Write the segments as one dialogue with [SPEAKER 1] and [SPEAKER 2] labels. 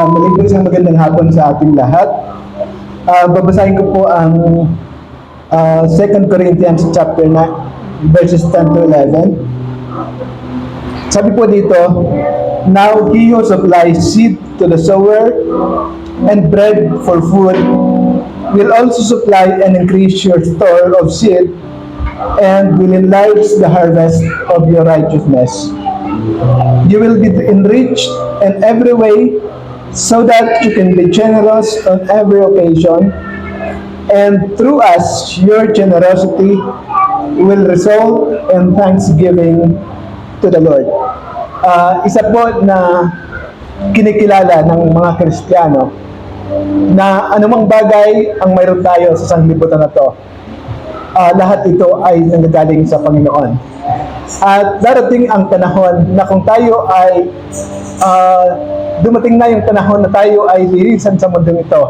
[SPEAKER 1] Maliban sa magandang hapon sa ating lahat. Babasahin ko po ang 2 Corinthians chapter 9, verses 10 to 11. Sabi po dito, "Now he who supplies seed to the sower and bread for food will also supply and increase your store of seed and will enlarge the harvest of your righteousness. You will be enriched in every way so that you can be generous on every occasion, and through us, your generosity will result in thanksgiving to the Lord." Isa po na kinikilala ng mga Kristiyano na anumang bagay ang mayroon tayo sa sanglibutan na to, lahat ito ay nanggagaling sa Panginoon. At darating ang panahon na kung tayo ay dumating na yung panahon na tayo ay lilisan sa mundong ito,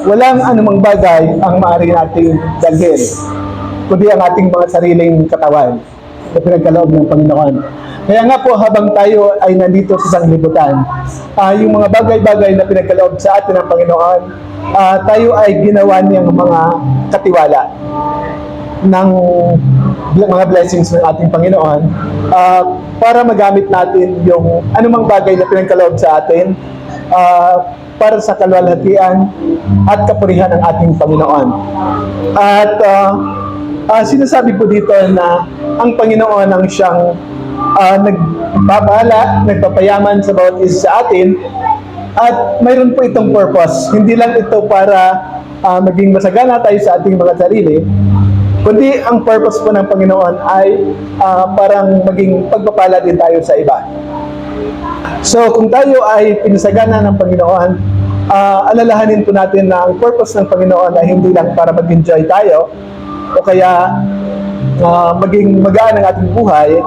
[SPEAKER 1] walang anumang bagay ang maaari nating dalhin, kundi ang ating mga sariling katawan na pinagkaloob ng Panginoon. Kaya nga po, habang tayo ay nandito sa sanglibutan, yung mga bagay-bagay na pinagkaloob sa atin ng Panginoon, tayo ay ginawa niyang mga katiwala ng mga blessings ng ating Panginoon, para magamit natin yung anumang bagay na pinagkaloob sa atin, para sa kalwalhatian at kapurihan ng ating Panginoon. At sinasabi po dito na ang Panginoon ang siyang nagpapahala, nagpapayaman sa bawat isa sa atin, at mayroon po itong purpose. Hindi lang ito para maging masagana tayo sa ating mga sarili, kundi ang purpose po ng Panginoon ay parang maging pagpapala din tayo sa iba. So kung tayo ay pinasagana ng Panginoon, alalahanin po natin na ang purpose ng Panginoon ay hindi lang para mag-enjoy tayo o kaya maging magaan ang ating buhay.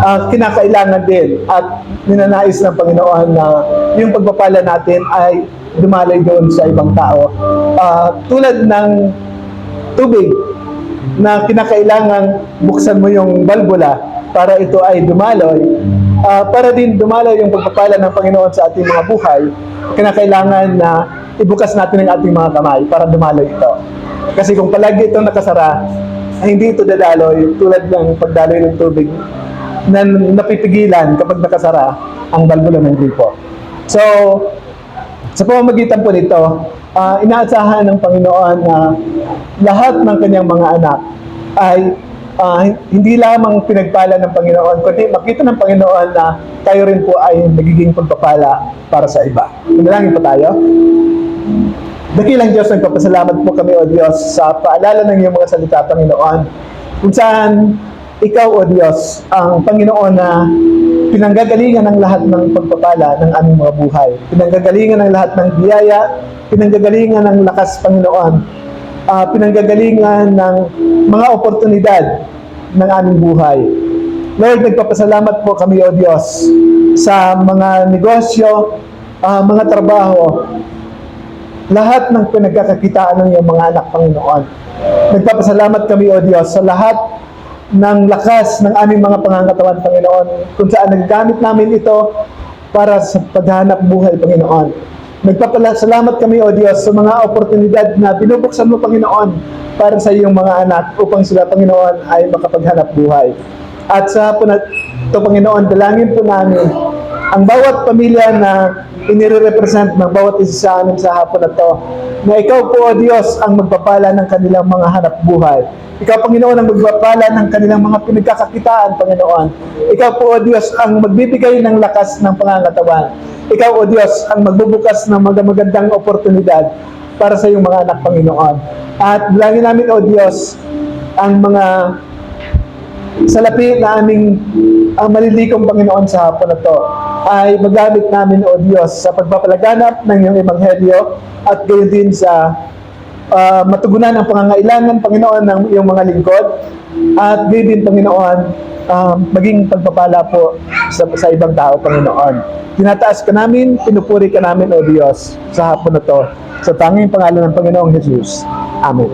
[SPEAKER 1] Kinakailangan din at ninanais ng Panginoon na yung pagpapala natin ay dumaloy doon sa ibang tao. Tulad ng tubig na kinakailangan buksan mo yung balbula para ito ay dumaloy, para din dumaloy yung pagpapala ng Panginoon sa ating mga buhay, kinakailangan na ibukas natin ang ating mga kamay para dumaloy ito. Kasi kung palagi itong nakasara, ay hindi ito dadaloy, tulad ng pagdaloy ng tubig na napipigilan kapag nakasara ang balbula ng gripo. So, sa pamamagitan po nito, inaasahan ng Panginoon na lahat ng kanyang mga anak ay hindi lamang pinagpala ng Panginoon, kundi makita ng Panginoon na tayo rin po ay nagiging pagpapala para sa iba. Manalangin po tayo. Dakilang Diyos, nagpapasalamat po kami, O Diyos, sa paalala ng iyong mga salita, Panginoon, kung saan ikaw, O Diyos, ang Panginoon na pinanggagalingan ng lahat ng pagpapala ng aming mga buhay. Pinanggagalingan ng lahat ng biyaya, pinanggagalingan ng lakas, Panginoon, pinanggagalingan ng mga oportunidad ng aming buhay. Lord, nagpapasalamat po kami, O Diyos, sa mga negosyo, mga trabaho, lahat ng pinagkakakitaan ng iyong mga anak, Panginoon. Nagpapasalamat kami, O Diyos, sa lahat ng lakas ng aming mga pangangatawan, Panginoon, kung saan naggamit namin ito para sa paghanap buhay, Panginoon. Nagpapasalamat kami, O Diyos, sa mga oportunidad na binubuksan mo, Panginoon, para sa iyong mga anak upang sila, Panginoon, ay makapaghanap buhay. At sa hapon na ito, Panginoon, dalangin po namin ang bawat pamilya na inire-represent ng bawat isa sa amin sa hapon na ito, na ikaw po, O Diyos, ang magpapala ng kanilang mga hanap buhay. Ikaw, Panginoon, ang magpapala ng kanilang mga pinagkakakitaan, Panginoon. Ikaw po, O Diyos, ang magbibigay ng lakas ng pangangatawan. Ikaw, O Diyos, ang magbubukas ng magandang oportunidad para sa iyong mga anak, Panginoon. At bilangin namin, O Diyos, ang mga salapi na aming malilikong, Panginoon, sa hapon na ito ay magamit namin, O Diyos, sa pagpapalaganap ng iyong ebanghelyo at gayon din sa matugunan ang pangangailangan, Panginoon, ng iyong mga lingkod, at gayon din, Panginoon, maging pagpapala po sa ibang tao, Panginoon. Tinataas ka namin, pinupuri ka namin, O Diyos, sa hapon na ito, sa tanging pangalan ng Panginoong Jesus. Amen.